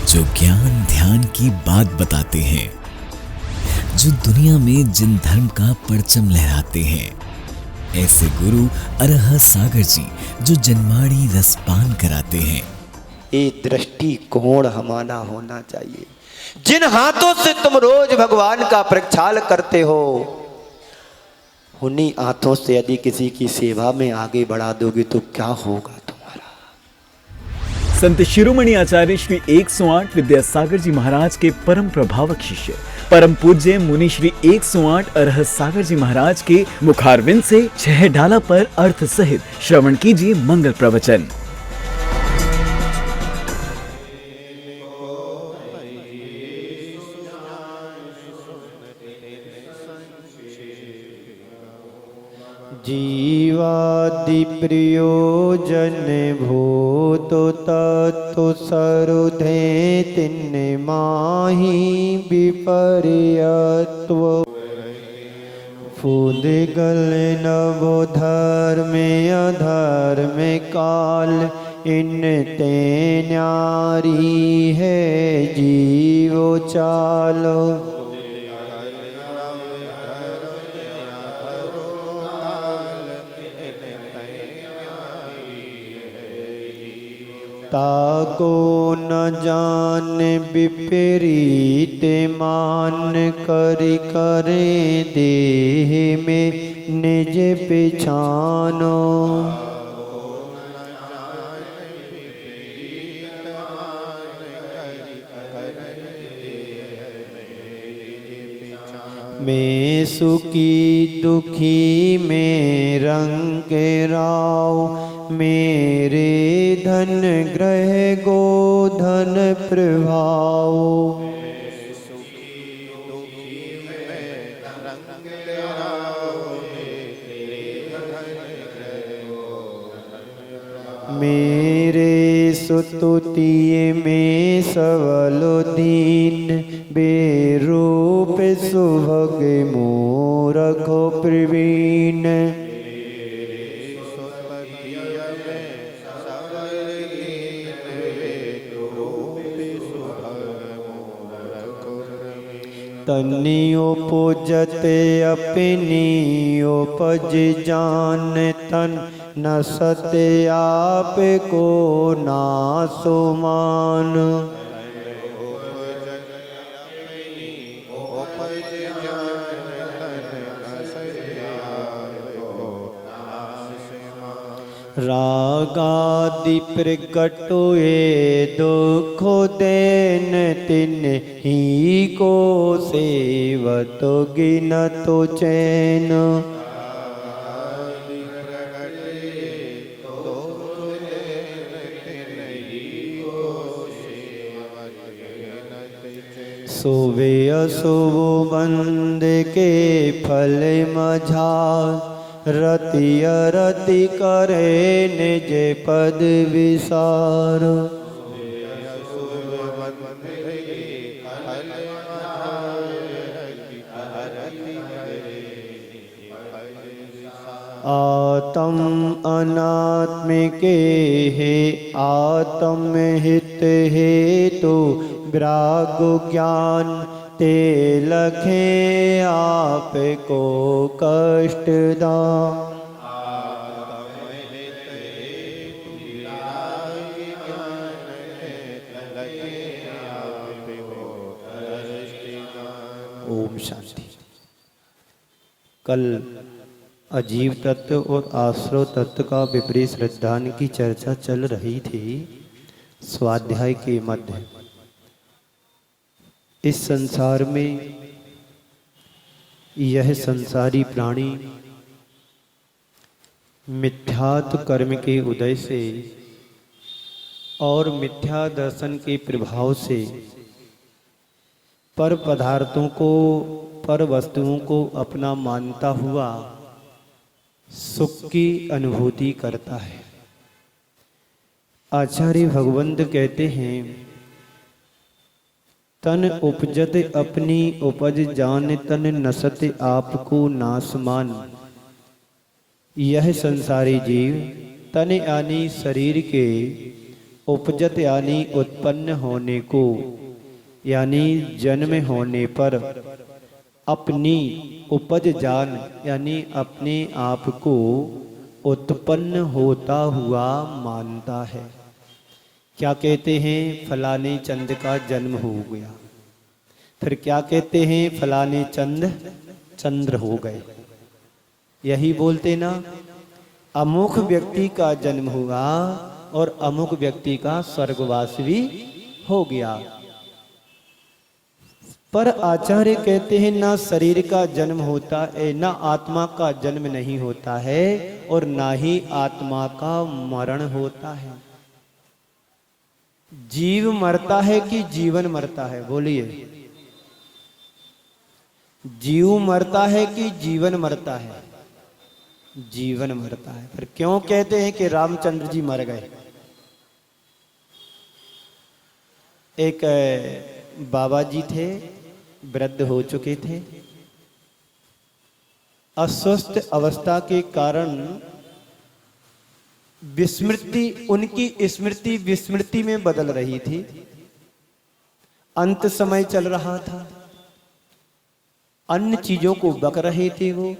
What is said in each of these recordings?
जो ज्ञान ध्यान की बात बताते हैं, जो दुनिया में जिन धर्म का परचम लहराते हैं, ऐसे गुरु अरह सागर जी जो जन्माड़ी रसपान कराते हैं। ये दृष्टिकोण हमारा होना चाहिए। जिन हाथों से तुम रोज भगवान का प्रक्षाल करते हो, उन्हीं हाथों से यदि किसी की सेवा में आगे बढ़ा दोगे तो क्या होगा तुम्हारा। संत शिरोमणि आचार्य श्री 108 विद्यासागर जी महाराज के परम प्रभावक शिष्य परम पूज्य मुनि श्री 108 अरह सागर जी महाराज के मुखारविंद से 6 डाला पर अर्थ सहित श्रवण कीजिए मंगल प्रवचन। जीवादि प्रयोजन भूतो तत्व सरुधे तिन माही विपर्यत्व फूद गल नवो धर्म अधर्म काल इन ते न्यारी है जीवो चालो। ताको न जान विपरीत मान करि करे देह में निज पिछानो। मैं सुखी दुखी में रंग राव मेरे धन ग्रह गोधन प्रभाव। मेरे स्तुति में सबल दीन बेरूप सुभग मूरखो प्रवीण। तनि उपजत अपनी उपज जान तन न सत्य आप को नासो मान। रागादि प्रकट हुए दुख देन तिन ही को सेवत गिनत चैन। सुबे अशुभ बंद के फल मझार रति अरति करे निज पद विसार। आत्म अनात्मिके हे आत्म हित हेतु विराग ज्ञान ते लखे आप को कष्ट दान। ओम शांति। कल अजीव तत्व और आश्रव तत्व का विपरीत श्रद्धान की चर्चा चल रही थी स्वाध्याय के मध्य। इस संसार में यह संसारी प्राणी मिथ्यात्व कर्म के उदय से और मिथ्या दर्शन के प्रभाव से पर पदार्थों को पर वस्तुओं को अपना मानता हुआ सुख की अनुभूति करता है। आचार्य भगवंत कहते हैं तन उपजत अपनी उपज जान तन नसत आपको नासमान। यह संसारी जीव तन यानी शरीर के उपजत यानी उत्पन्न होने को, यानी जन्म होने पर अपनी उपज जान यानी अपने आप को उत्पन्न होता हुआ मानता है। क्या कहते हैं? फलाने चंद का जन्म हो गया। फिर क्या कहते हैं? फलाने चंद चंद्र हो गए। यही बोलते ना, अमुक व्यक्ति का जन्म हुआ और अमुक व्यक्ति का स्वर्गवास भी हो गया। पर आचार्य कहते हैं ना शरीर का जन्म होता है, ना आत्मा का जन्म नहीं होता है और ना ही आत्मा का मरण होता है। जीव मरता है कि जीवन मरता है? बोलिए, जीव मरता है कि जीवन मरता है? जीवन मरता है। फिर क्यों कहते हैं कि रामचंद्र जी मर गए? एक बाबा जी थे, वृद्ध हो चुके थे, अस्वस्थ अवस्था के कारण विस्मृति, उनकी स्मृति विस्मृति में बदल रही थी। अंत समय चल रहा था, अन्य चीजों को बक रहे थे वो।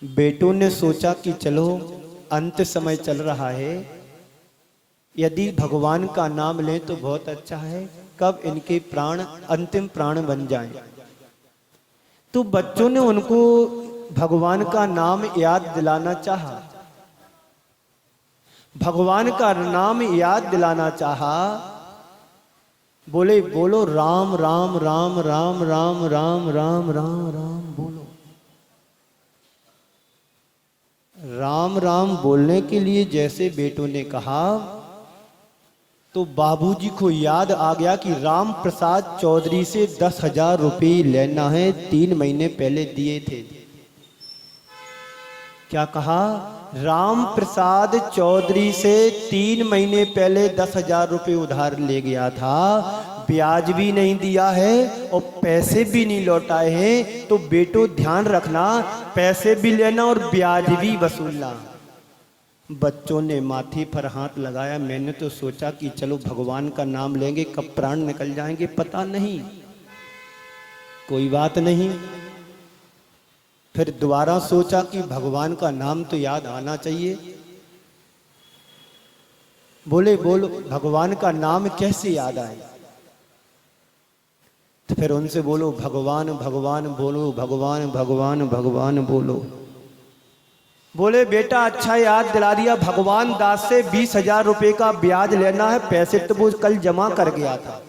बेटों ने सोचा कि चलो अंत समय चल रहा है, यदि भगवान का नाम लें तो बहुत अच्छा है, कब इनके प्राण अंतिम प्राण बन जाएं। तो बच्चों ने उनको भगवान का नाम याद दिलाना चाहा, भगवान का नाम याद दिलाना चाहा। बोले, बोलो राम राम राम राम राम राम राम राम राम बोलो। राम राम बोलने के लिए जैसे बेटों ने कहा तो बाबूजी को याद आ गया कि राम प्रसाद चौधरी से 10,000 रुपये लेना है, 3 महीने पहले दिए थे। क्या कहा? राम प्रसाद चौधरी से 3 महीने पहले 10,000 रुपये उधार ले गया था, ब्याज भी नहीं दिया है और पैसे भी नहीं लौटाए हैं। तो बेटो ध्यान रखना, पैसे भी लेना और ब्याज भी वसूलना। बच्चों ने माथे पर हाथ लगाया। मैंने तो सोचा कि चलो भगवान का नाम लेंगे, कब प्राण निकल जाएंगे पता नहीं, कोई बात नहीं। फिर दोबारा सोचा कि भगवान का नाम तो याद आना चाहिए। बोले, बोलो भगवान का नाम कैसे याद आए? तो फिर उनसे बोलो भगवान भगवान बोलो, भगवान भगवान भगवान बोलो। बोले, बेटा अच्छा याद दिला दिया, भगवान दास से 20,000 रुपये का ब्याज लेना है, पैसे तो वो कल जमा कर गया था।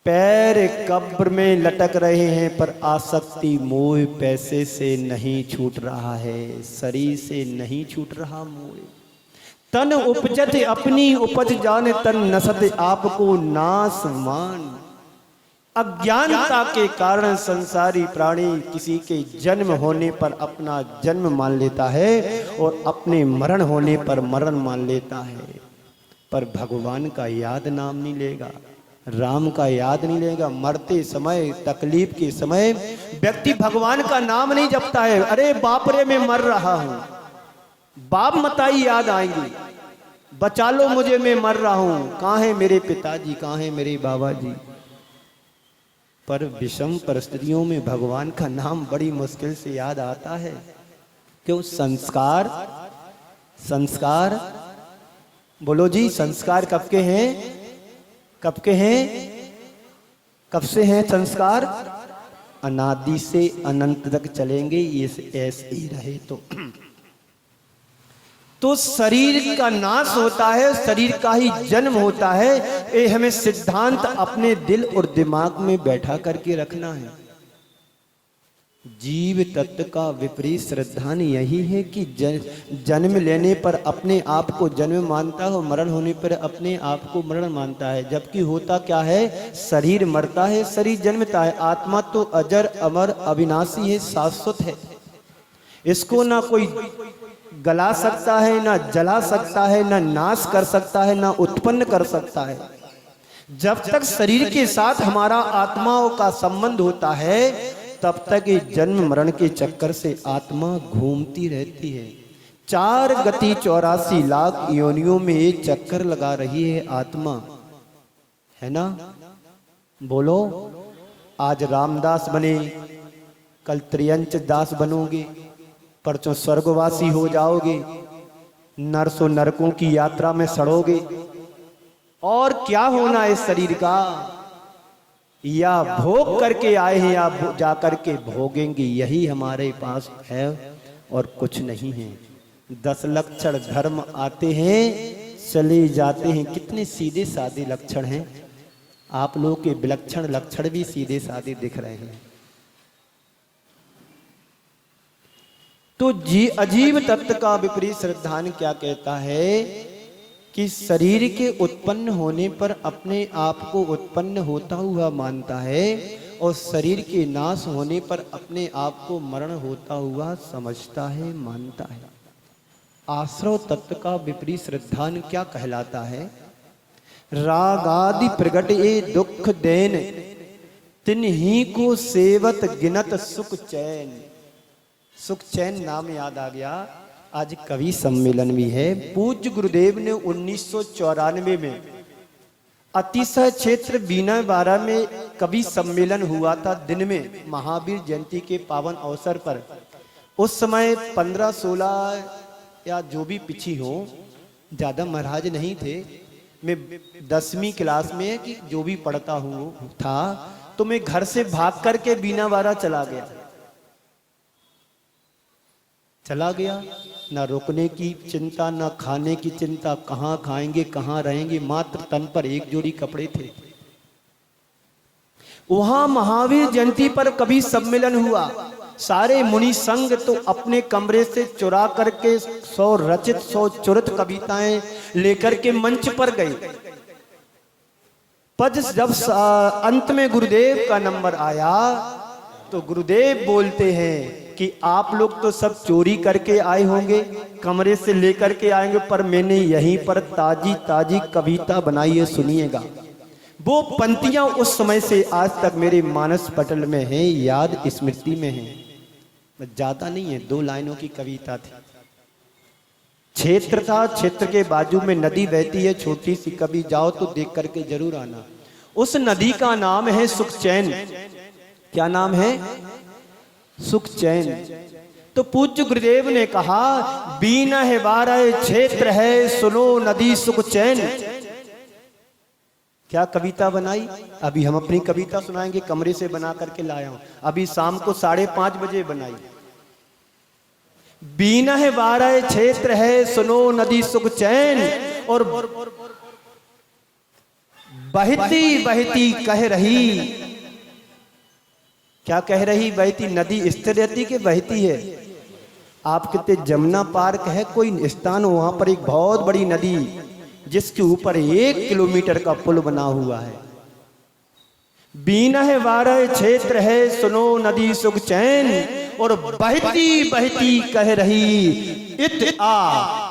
पैर कब्र में लटक रहे हैं पर आसक्ति मोह पैसे से नहीं छूट रहा है, शरीर से नहीं छूट रहा मोह। तन उपजत अपनी उपज जाने, तन नसत आपको नास मान। अज्ञानता के कारण संसारी प्राणी किसी के जन्म होने पर अपना जन्म मान लेता है और अपने मरण होने पर मरण मान लेता है, पर भगवान का याद नाम नहीं लेगा, राम का याद नहीं लेगा। मरते समय, तकलीफ के समय व्यक्ति भगवान का नाम नहीं जपता है। अरे बाप रे मैं मर रहा हूं, बाप मताई याद आएंगी, बचा लो मुझे मैं मर रहा हूं, कहां है मेरे पिताजी, कहां है मेरे बाबा जी। पर विषम परिस्थितियों में भगवान का नाम बड़ी मुश्किल से याद आता है। क्यों? संस्कार, संस्कार बोलो जी, संस्कार कब के हैं? कब के हैं? कब से हैं संस्कार? अनादि से अनंत तक चलेंगे, ये ऐसे ही रहे तो शरीर का नाश होता है, शरीर का ही जन्म होता है। ये हमें सिद्धांत अपने दिल और दिमाग में बैठा करके रखना है। जीव तत्व का विपरीत श्रद्धान यही है कि जन्म लेने पर अपने आप को जन्म मानता है और मरण होने पर अपने आप को मरण मानता है। जबकि होता क्या है? शरीर मरता है, शरीर जन्मता है। आत्मा तो अजर अमर अविनाशी है, शाश्वत है। इसको ना कोई गला सकता है, ना जला सकता है, ना नाश कर सकता है, ना उत्पन्न कर सकता है। जब तक शरीर के साथ हमारा आत्माओं का संबंध होता है तब तक ये जन्म मरण के चक्कर से आत्मा घूमती रहती है। 4 गति 84 लाख योनियों में ये चक्कर लगा रही है आत्मा, है ना। बोलो, आज रामदास बने, कल त्रियंच दास बनोगे, परसों स्वर्गवासी हो जाओगे, नरसों नरकों की यात्रा में सड़ोगे। और क्या होना है इस शरीर का? या भोग करके आए हैं या जा करके भोगेंगे, यही हमारे पास है और कुछ नहीं है। 10 लक्षण धर्म आते हैं चले जाते हैं। कितने सीधे साधे लक्षण हैं। आप लोगों के विलक्षण लक्षण भी सीधे साधे दिख रहे हैं। तो अजीव तत्व का विपरीत श्रद्धान क्या कहता है कि शरीर के उत्पन्न होने पर अपने आप को उत्पन्न होता हुआ मानता है और शरीर के नाश होने पर अपने आप को मरण होता हुआ समझता है, मानता है। आश्रव तत्व का विपरीत श्रद्धान क्या कहलाता है? राग आदि प्रगट ए दुख देन, तिन्ही को सेवत गिनत सुख चैन। सुख चैन नाम याद आ गया। आज कवि सम्मेलन भी है। पूज्य गुरुदेव ने 1994 में अतिशय क्षेत्र बीना 12 में कवि सम्मेलन हुआ था, दिन में महावीर जयंती के पावन अवसर पर। उस समय 15-16 या जो भी पिछी हो, ज्यादा महाराज नहीं थे। मैं 10वीं क्लास में कि जो भी पढ़ता हूँ था, तो मैं घर से भाग करके बीना 12 चला गया। ना रुकने की चिंता, ना खाने की चिंता, कहाँ खाएंगे कहाँ रहेंगे, मात्र तन पर एक जोड़ी कपड़े थे। वहां महावीर जयंती पर कवि सम्मेलन हुआ। सारे मुनि संघ तो अपने कमरे से चुरा करके 100 रचित 100 चुरत कविताएं लेकर के मंच पर गए। पद जब अंत में गुरुदेव का नंबर आया तो गुरुदेव बोलते हैं कि आप लोग तो सब चोरी करके आए होंगे, कमरे से लेकर के आएंगे, पर मैंने यहीं पर ताजी ताजी कविता बनाई है, सुनिएगा। वो पंक्तियां उस समय से आज तक मेरे मानस पटल में हैं, याद स्मृति में हैं। ज्यादा नहीं है, 2 लाइनों की कविता थी। क्षेत्र था, क्षेत्र के बाजू में नदी बहती है छोटी सी, कभी जाओ तो देख करके जरूर आना। उस नदी का नाम है सुखचैन। क्या नाम है? सुखचैन। तो पूज्य गुरुदेव ने कहा, बीना है 12 क्षेत्र है, सुनो नदी सुखचैन। क्या कविता बनाई? अभी हम अपनी कविता सुनाएंगे, कमरे से बना करके लाया हूं, अभी शाम को 5:30 बजे बनाई। बीना है 12 क्षेत्र है, सुनो नदी सुखचैन, और बहती बहती कह रही। क्या कह रही? बहती नदी स्थिर रहती कि बहती है? आप कहते जमुना पार्क है कोई स्थान, वहां पर एक बहुत बड़ी नदी जिसके ऊपर 1 किलोमीटर का पुल बना हुआ है। बीना है 12 क्षेत्र है, सुनो नदी सुखचैन, और बहती बहती कह रही, इत आ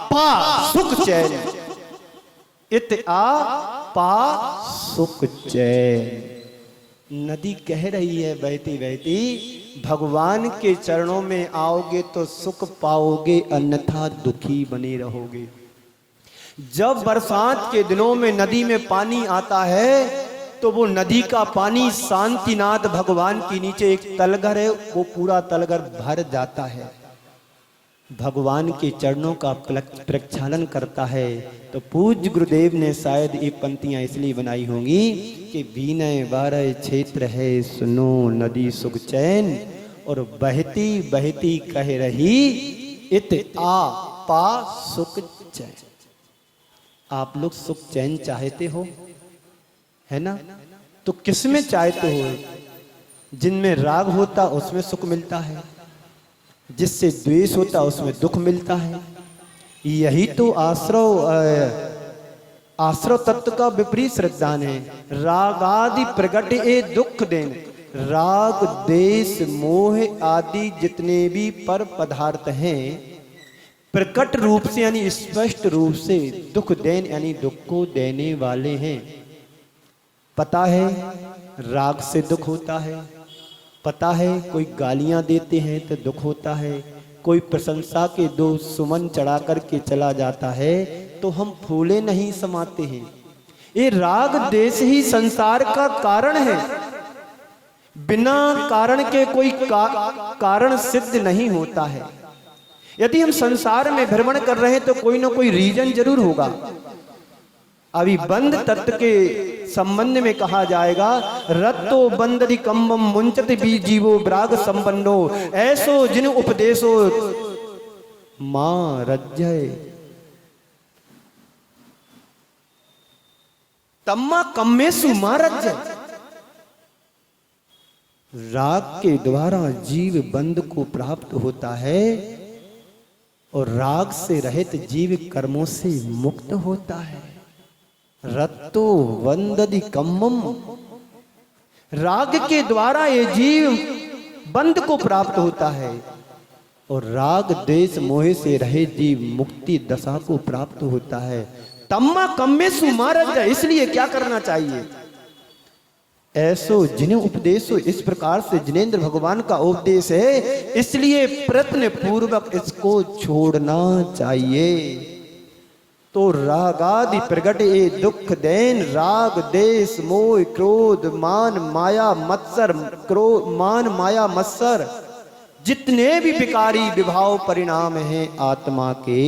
पा सुखचैन, इत आ पा सुखचैन। नदी कह रही है बहती बहती, भगवान के चरणों में आओगे तो सुख पाओगे, अन्यथा दुखी बने रहोगे। जब बरसात के दिनों में नदी में पानी आता है तो वो नदी का पानी शांतिनाथ भगवान के नीचे एक तलघर है, वो पूरा तलघर भर जाता है, भगवान के चरणों का प्रक्षालन करता है। तो पूज्य गुरुदेव ने शायद ये पंक्तियां इसलिए बनाई होंगी कि बीनय 12 क्षेत्र है, सुनो नदी सुखचैन, और बहती बहती कह रही, इत आ पा सुख चैन। आप लोग सुख चैन चाहते हो, है ना? तो किसमें चाहते हो? जिनमें राग होता उसमें सुख मिलता है, जिससे द्वेष होता उसमें दुख मिलता है। यही तो आश्रव तत्व का विपरीत श्रद्धान है। राग आदि प्रगट ए दुख देन, राग देश मोह आदि जितने भी पर पदार्थ हैं प्रकट रूप से यानी स्पष्ट रूप से दुख देन यानी दुख को देने वाले हैं। पता है राग से दुख होता है, पता है कोई गालियां देते हैं तो दुख होता है, कोई प्रशंसा के 2 सुमन चढ़ा करके चला जाता है तो हम फूले नहीं समाते हैं। ये राग देश ही संसार का कारण है। बिना कारण के कोई कारण सिद्ध नहीं होता है। यदि हम संसार में भ्रमण कर रहे हैं तो कोई ना कोई रीजन जरूर होगा। अभी बंध तत्व के संबंध में कहा जाएगा, रत्तो बंदरि कम्बम मुंचत भी जीवो ब्राग संबंधो ऐसो जिन उपदेशो मां रज्जय तम्मा कम्मेसु मां रज्जय। राग के द्वारा जीव बंध को प्राप्त होता है और राग से रहित जीव कर्मों से मुक्त होता है। रत्तो वंददि कम्मम, राग के द्वारा ये जीव बंध को प्राप्त होता है और राग देश मोह से रहे जीव मुक्ति दशा को प्राप्त होता है। तम्मा कम्मेसु मारज, इसलिए क्या करना चाहिए? ऐसो जिन्हें उपदेशो, इस प्रकार से जिनेंद्र भगवान का उपदेश है, इसलिए प्रयत्न पूर्वक इसको छोड़ना चाहिए। तो रागादि प्रगट ए दुख देन, राग देश मोह क्रोध मान माया मत्सर, क्रोध मान माया मत्सर जितने भी विकारी विभाव परिणाम हैं आत्मा के,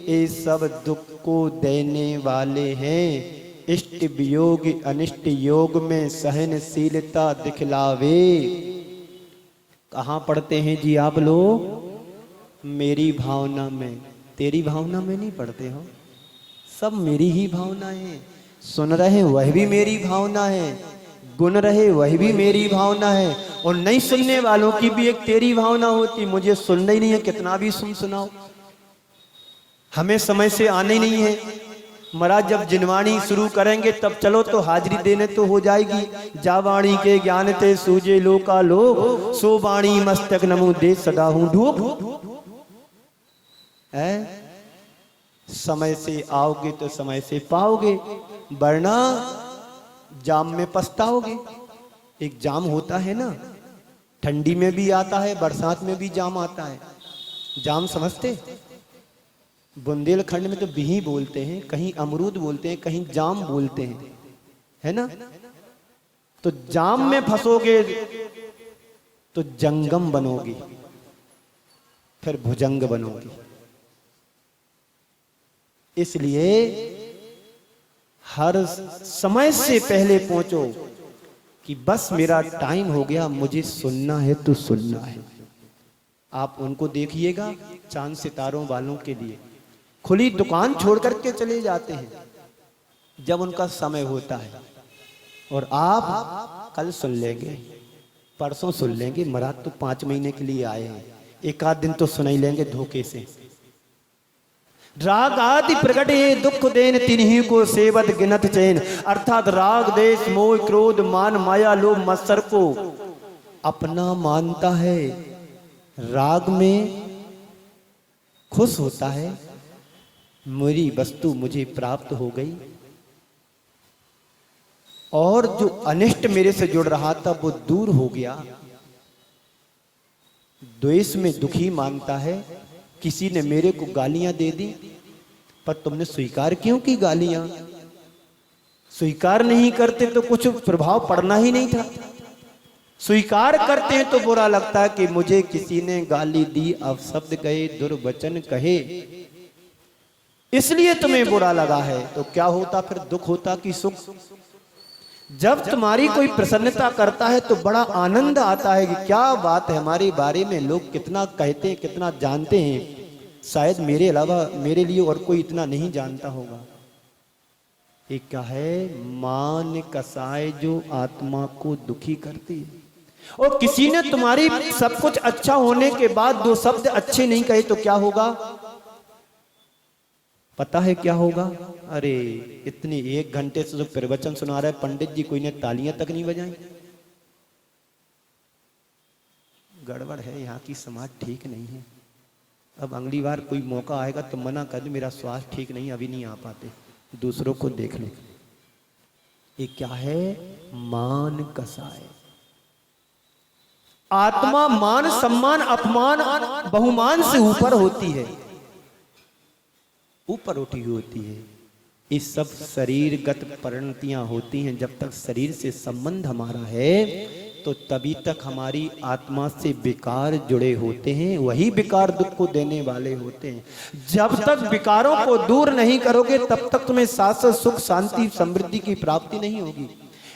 ये सब दुख को देने वाले हैं। इष्ट वियोग अनिष्ट योग में सहनशीलता दिखलावे। कहाँ पढ़ते हैं जी आप लोग? मेरी भावना में, तेरी भावना में नहीं पढ़ते हो। सब मेरी ही भावना है। सुन रहे वह भी मेरी भावना है, गुन रहे वह भी मेरी भावना है, और नहीं सुनने वालों की भी एक तेरी भावना होती। मुझे सुनना ही नहीं है, कितना भी सुनाओ, हमें समय से आने ही नहीं है। महाराज जब जिनवाणी शुरू करेंगे तब चलो तो हाजिरी देने तो हो जाएगी। जा वाणी के ज्ञान ते सूझे लोका लोग, सो वाणी मस्तक नमो दे सदा हूं डूब। है समय से आओगे तो समय से पाओगे, वरना जाम में पछताओगे। एक जाम होता है ना, ठंडी में भी आता है, बरसात में भी जाम आता है। जाम समझते? बुंदेलखंड में तो बिही बोलते हैं, कहीं अमरूद बोलते हैं, कहीं जाम बोलते हैं, है ना। तो जाम में फंसोगे तो जंगम बनोगी, फिर भुजंग बनोगी। इसलिए हर समय से पहले पहुंचो कि बस मेरा टाइम हो गया, मुझे सुनना है तो सुनना है। आप उनको देखिएगा, चांद सितारों वालों के लिए खुली दुकान छोड़ करके चले जाते हैं जब उनका समय होता है, और आप कल सुन लेंगे, परसों सुन लेंगे। महाराज तो 5 महीने के लिए आए हैं, एक आध दिन तो सुन ही लेंगे धोखे से। राग आदि प्रगट ये दुख देन, तिन्ही को सेवत गिनत चैन। अर्थात राग देश मोह क्रोध मान माया लोभ मत्सर को अपना मानता है, राग में खुश होता है, मेरी वस्तु मुझे प्राप्त हो गई, और जो अनिष्ट मेरे से जुड़ रहा था वो दूर हो गया। द्वेष में दुखी मानता है, किसी ने मेरे को गालियां दे दी, पर तुमने स्वीकार क्यों की गालियां? स्वीकार नहीं करते तो कुछ प्रभाव पड़ना ही नहीं था। स्वीकार करते हैं तो बुरा लगता है कि मुझे किसी ने गाली दी, अपशब्द कहे, दुर्वचन कहे, इसलिए तुम्हें बुरा लगा है। तो क्या होता फिर? दुख होता कि सुख? जब तुम्हारी कोई प्रसन्नता करता है तो बड़ा आनंद आता है कि क्या बात है, हमारे बारे में लोग कितना कहते हैं, कितना जानते हैं, शायद मेरे अलावा मेरे लिए और कोई इतना नहीं जानता होगा। एक क्या है? मान कसाय जो आत्मा को दुखी करती है। और किसी ने तुम्हारी सब कुछ अच्छा होने के बाद 2 शब्द अच्छे नहीं कहे तो क्या होगा? पता है क्या होगा? अरे इतनी 1 घंटे से जो प्रवचन सुना रहा है पंडित जी, कोई ने तालियां तक नहीं बजाई। गड़बड़ है, यहाँ की समाज ठीक नहीं है। अब अगली बार कोई मौका आएगा तो मना कर दे, मेरा स्वास्थ्य ठीक नहीं, अभी नहीं आ पाते, दूसरों को देख लो। ये क्या है? मान कसाय। आत्मा मान सम्मान अपमान बहुमान से ऊपर होती है, ऊपर उठी होती है। ये सब शरीरगत परिणतियां होती हैं। जब तक शरीर से संबंध हमारा है तो तभी तक हमारी आत्मा से विकार जुड़े होते हैं, वही विकार दुख को देने वाले होते हैं। जब तक विकारों को दूर नहीं करोगे तब तक तुम्हें शाश्वत सुख शांति समृद्धि की प्राप्ति नहीं होगी।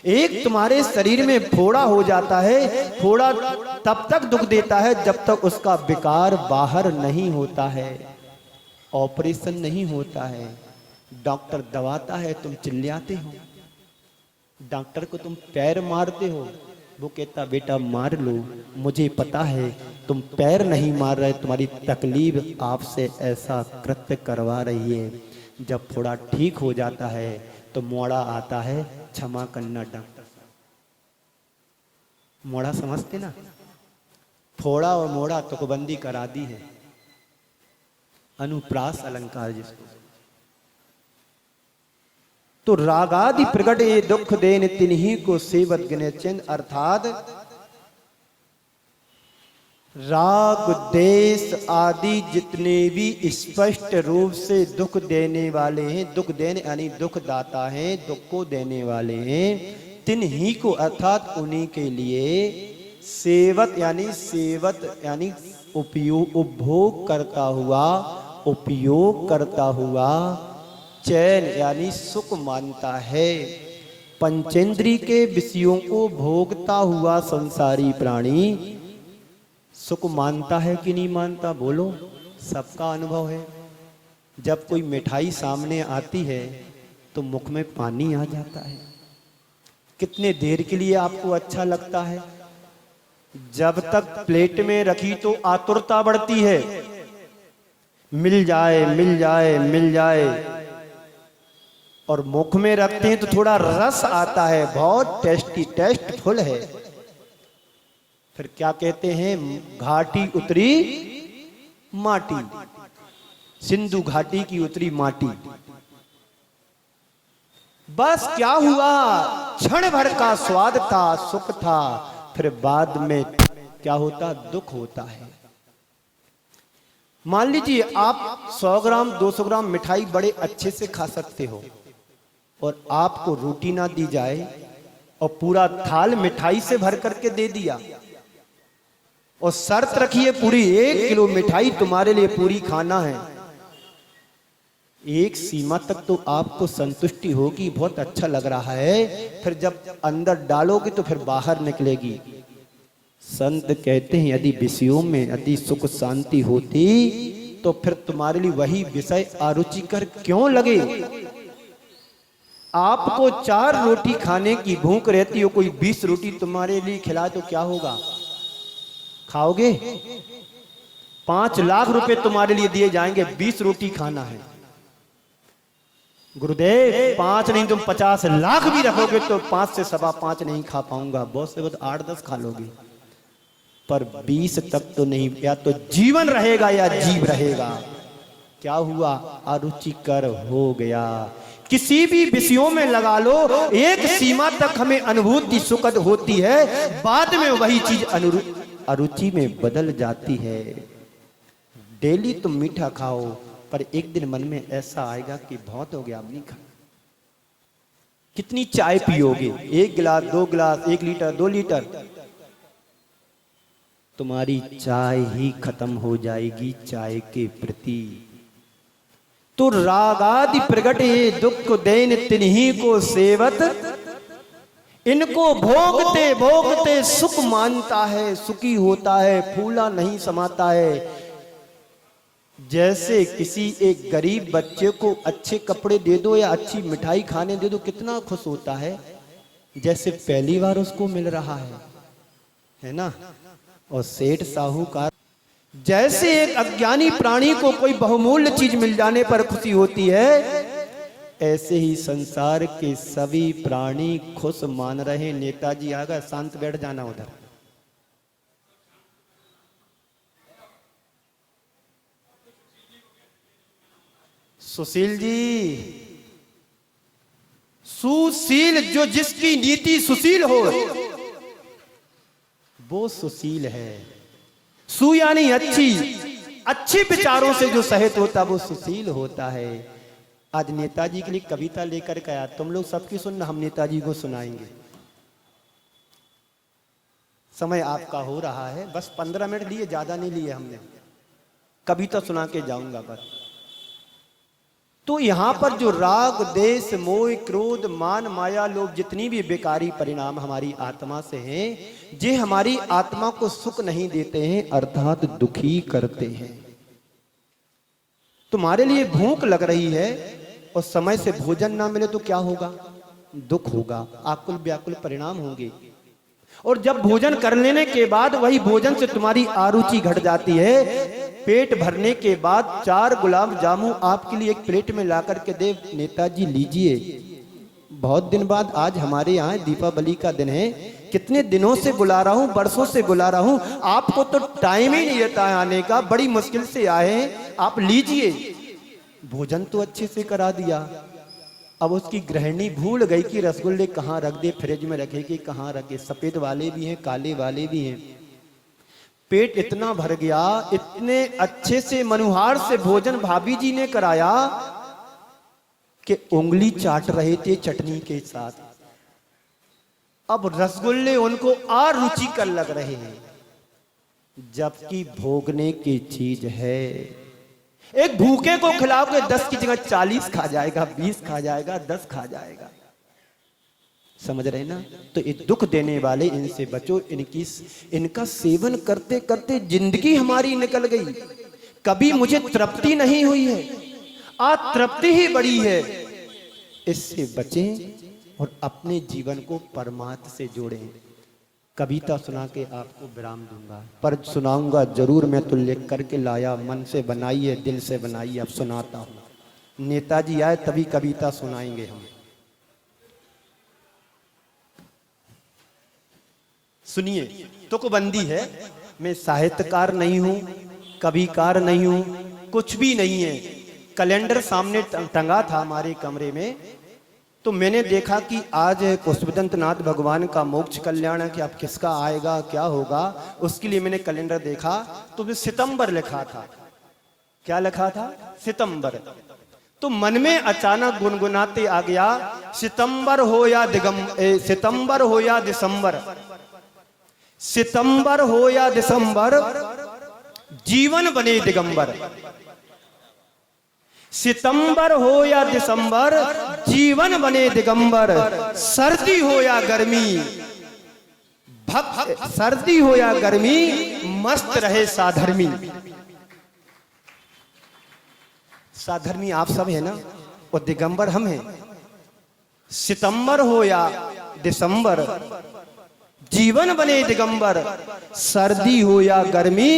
एक तुम्हारे शरीर में फोड़ा हो जाता है, फोड़ा तब तक दुख देता है जब तक उसका विकार बाहर नहीं होता है, ऑपरेशन नहीं होता है। डॉक्टर दबाता है, तुम चिल्लाते हो। डॉक्टर को तुम पैर मारते हो, वो कहता बेटा मार लो, मुझे पता है तुम पैर नहीं मार रहे, तुम्हारी तकलीफ आपसे ऐसा कृत्य करवा रही है। जब फोड़ा ठीक हो जाता है तो मोड़ा आता है, क्षमा करना डॉक्टर साहब। मोड़ा समझते ना, फोड़ा और मोड़ा तुकबंदी करा दी है, अनुप्रास अलंकार जिसको। तो रागादि प्रगट ये दुख देन तिन्ही को सेवत गिने चिन्ह, अर्थात राग देश आदि जितने भी स्पष्ट रूप से दुख देने वाले हैं, दुख देने यानी दुख दाता हैं, दुख को देने वाले हैं, तिन्ही को अर्थात उन्हीं के लिए सेवत यानी उपयोग उपभोग करता हुआ, उपयोग करता हुआ, चैन यानी सुख मानता है। पंचेंद्री के विषयों को भोगता हुआ संसारी प्राणी सुख मानता है कि नहीं मानता? बोलो, सबका अनुभव है। जब कोई मिठाई सामने आती है तो मुख में पानी आ जाता है। कितने देर के लिए आपको अच्छा लगता है, जब तक प्लेट में रखी तो आतुरता बढ़ती है, मिल जाए मिल जाए मिल जाए, और मुख में रखते हैं तो थोड़ा रस आता है, बहुत टेस्टी टेस्टफुल है। फिर क्या कहते हैं, घाटी उतरी माटी, सिंधु घाटी की उतरी माटी। बस क्या हुआ, क्षण भर का स्वाद था, सुख था, फिर बाद में क्या होता, दुख होता है। मान लीजिए आप 100 ग्राम 200 ग्राम मिठाई बड़े अच्छे से खा सकते हो और आपको रोटी ना दी जाए और पूरा थाल मिठाई से भर करके दे दिया और शर्त रखी है पूरी 1 किलो मिठाई तुम्हारे लिए पूरी खाना है। एक सीमा तक तो आपको संतुष्टि होगी, बहुत अच्छा लग रहा है, फिर जब अंदर डालोगे तो फिर बाहर निकलेगी। संत कहते हैं यदि विषयों में यदि सुख शांति होती तो फिर तुम्हारे लिए वही विषय अरुचिकर क्यों लगे। आपको 4 रोटी खाने की भूख रहती हो, कोई 20 रोटी तुम्हारे लिए खिलाए तो क्या होगा, खाओगे? 5 लाख रुपए तुम्हारे लिए दिए जाएंगे, 20 रोटी खाना है। गुरुदेव 5 नहीं तुम 50 लाख भी रखोगे तो 5 से 5.25 नहीं खा पाऊंगा, बहुत से बहुत 8-10 खा लोगे, पर 20 तक तो नहीं, या तो जीवन रहेगा या जीव रहेगा। क्या हुआ, अरुचिकर हो गया। किसी भी विषयों में लगा लो, एक सीमा तक हमें अनुभूति सुखद होती है, बाद में वही चीज अरुचि में बदल जाती है। डेली तुम मीठा खाओ, पर एक दिन मन में ऐसा आएगा कि बहुत हो गया, अब नहीं खाना। कितनी चाय पियोगे, 1 गिलास 2 गिलास 1 लीटर 2 लीटर, तुम्हारी चाय ही खत्म हो जाएगी चाय के प्रति। तो रागादि प्रगट ये दुख देन तिन्ही को सेवत, इनको भोगते भोगते सुख मानता है, सुखी होता है, फूला नहीं समाता है। जैसे किसी एक गरीब बच्चे को अच्छे कपड़े दे दो या अच्छी मिठाई खाने दे दो, कितना खुश होता है, जैसे पहली बार उसको मिल रहा है ना। और सेठ साहूकार, जैसे एक अज्ञानी प्राणी को कोई बहुमूल्य चीज मिल जाने पर खुशी होती है, ऐसे ही संसार के सभी प्राणी खुश मान रहे। नेताजी आ गए, शांत बैठ जाना उधर। सुशील जी, सुशील जो जिसकी नीति सुशील हो, वो सुशील है। सु यानी अच्छी, अच्छे विचारों से जो सहित होता वो सुशील होता है। आज नेताजी के लिए कविता लेकर के आया, तुम लोग सबकी सुनना, हम नेताजी को सुनाएंगे। समय आपका हो रहा है, बस 15 मिनट लिए, ज्यादा नहीं लिए हमने। कविता सुना के जाऊंगा बस। तो यहां पर जो राग, देश, मोह, क्रोध, मान, माया, लोभ, जितनी भी बेकारी परिणाम हमारी आत्मा से हैं, जे हमारी आत्मा को सुख नहीं देते हैं, अर्थात दुखी करते हैं। तुम्हारे लिए भूख लग रही है और समय से भोजन ना मिले तो क्या होगा? दुख होगा, आकुल व्याकुल परिणाम होंगे। और जब भोजन कर लेने के बाद वही भोजन से तुम्हारी आरुचि घट जाती है, पेट भरने के बाद 4 गुलाब जामुन आपके लिए एक प्लेट में ला करके दे, नेताजी लीजिए। बहुत दिन बाद आज हमारे यहाँ दीपावली का दिन है, कितने दिनों से बुला रहा हूँ, बरसों से बुला रहा हूँ, आपको तो टाइम ही नहीं रहता है आने का, बड़ी मुश्किल से आए हैं, आप लीजिए। भोजन तो अच्छे से करा दिया, अब उसकी गृहिणी भूल गई कि रसगुल्ले कहाँ रख दे, फ्रिज में रखे कि कहाँ रखे। सफेद वाले भी हैं, काले वाले भी हैं। पेट इतना भर गया, इतने अच्छे से मनुहार से भोजन भाभी जी ने कराया कि उंगली चाट रहे थे चटनी के साथ। अब रसगुल्ले उनको और रुचिकर लग रहे हैं, जबकि भोगने की चीज है। एक भूखे को खिलाओगे 10 की जगह 40 खा जाएगा, 20 खा जाएगा, 10 खा जाएगा। समझ रहे ना? तो ये दुख देने वाले, इनसे बचो। इनका सेवन करते करते जिंदगी हमारी निकल गई, कभी मुझे तृप्ति नहीं हुई है, आज तृप्ति ही बड़ी है। इससे बचें और अपने जीवन को परमात्मा से जोड़ें। कविता सुना के आपको विराम दूंगा, पर सुनाऊंगा जरूर। मैं तो लिख करके लाया, मन से बनाई है, दिल से बनाई है, अब सुनाता हूं। नेताजी आए तभी कविता सुनाएंगे हम। सुनिए, तुकबंदी है। मैं साहित्यकार नहीं हूं, कविकार नहीं हूं, कुछ भी नहीं है। कैलेंडर सामने टंगा था हमारे कमरे में, तो मैंने देखा कि आज पुष्पदंत नाथ भगवान का मोक्ष कल्याण है, कि अब किसका आएगा, क्या होगा। उसके लिए मैंने कैलेंडर देखा तो उसमें सितंबर लिखा था। क्या लिखा था? सितंबर। तो मन में अचानक गुनगुनाते आ गया, सितंबर हो या सितंबर हो या दिसंबर, सितंबर हो या दिसंबर, जीवन बने दिगंबर। सितंबर हो या दिसंबर, जीवन बने दिगंबर। सर्दी हो या गर्मी, सर्दी हो या गर्मी, मस्त रहे साधर्मी। साधर्मी आप सब है ना, और दिगंबर हम हैं। सितंबर हो या दिसंबर, जीवन बने दिगंबर। सर्दी हो या गर्मी,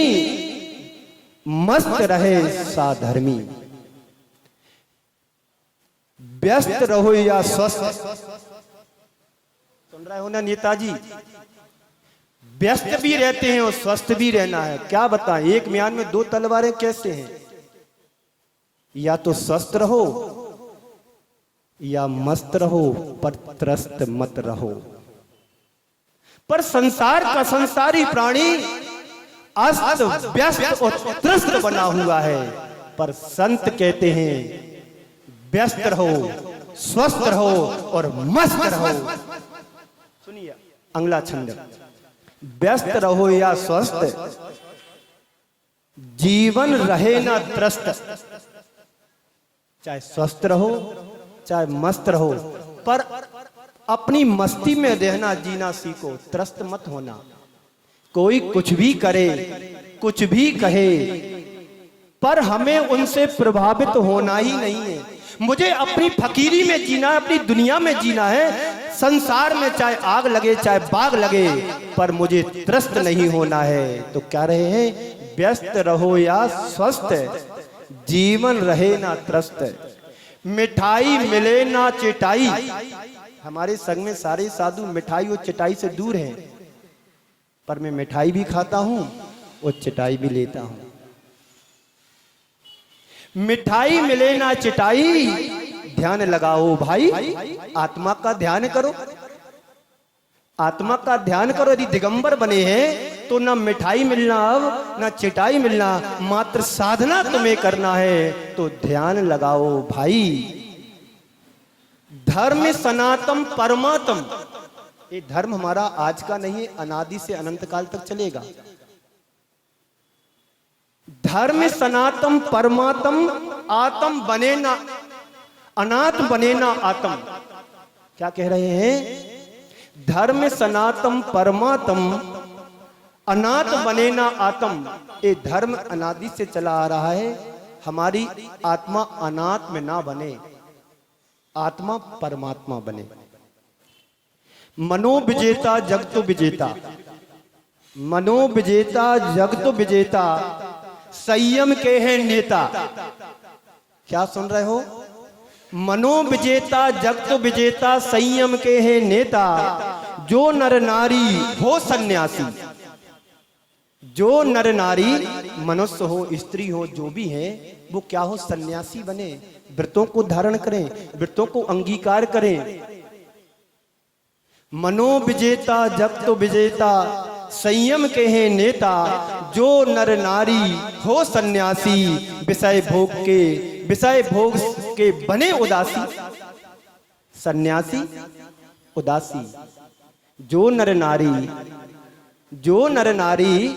मस्त रहे साधर्मी। व्यस्त रहो या स्वस्थ, सुन रहे हो ना नेताजी? व्यस्त भी रहते हैं और स्वस्थ भी रहना है। क्या बताएं, एक म्यान में 2 तलवारें कैसे हैं? या तो स्वस्थ रहो या मस्त रहो, पर त्रस्त मत रहो। पर संसार का संसारी प्राणी अस्त व्यस्त और त्रस्त बना हुआ है। पर संत कहते हैं व्यस्त रहो, स्वस्थ रहो और मस्त रहो। सुनिए अगला छंद, व्यस्त रहो या स्वस्थ, जीवन रहे ना त्रस्त। चाहे स्वस्थ रहो चाहे मस्त रहो, पर अपनी मस्ती में रहना, जीना सीखो, त्रस्त मत होना। कोई कुछ भी करे, कुछ भी कहे, पर हमें उनसे प्रभावित होना ही नहीं है। मुझे अपनी फकीरी में जीना है, अपनी दुनिया में जीना है। संसार में चाहे आग लगे चाहे बाग लगे, पर मुझे त्रस्त नहीं होना है। तो क्या रहे हैं? व्यस्त रहो या स्वस्थ, जीवन रहे ना त्रस्त। मिठाई मिले ना चिटाई। हमारे संग में सारे साधु मिठाई और चिटाई से दूर हैं, पर मैं मिठाई भी खाता हूं और चिटाई भी लेता हूं। मिठाई मिले ना चिटाई, ध्यान लगाओ भाई, आत्मा का ध्यान करो। आत्मा का ध्यान करो। यदि दिगंबर बने हैं तो ना मिठाई मिलना अब ना चिटाई मिलना, मात्र साधना तुम्हें करना है, तो ध्यान लगाओ भाई। धर्म सनातन परमात्म, ये धर्म हमारा आज का नहीं है, अनादि से अनंत काल तक चलेगा। धर्म सनातन परमात्म, आत्म बने ना अनात्म बने ना आत्म। क्या कह रहे हैं? धर्म सनातन परमात्म, अनाथ बने ना आत्म। ये धर्म अनादि से चला आ रहा है, हमारी आत्मा अनाथ में ना बने, आत्मा परमात्मा बने। मनो विजेता जगत विजेता, मनो विजेता जगत विजेता, संयम के हैं नेता। क्या सुन रहे हो? मनो विजेता जगत विजेता, संयम के हैं नेता, जो नर नारी हो सन्यासी। जो नर नारी, मनुष्य हो स्त्री हो जो भी है, वो क्या हो? सन्यासी बने, व्रतों को धारण करें, व्रतों को अंगीकार करें। मनो विजेता जगत विजेता, संयम के हैं नेता, जो नर नारी हो सन्यासी, विषय भोग के बने उदासी। सन्यासी उदासी, जो नर नारी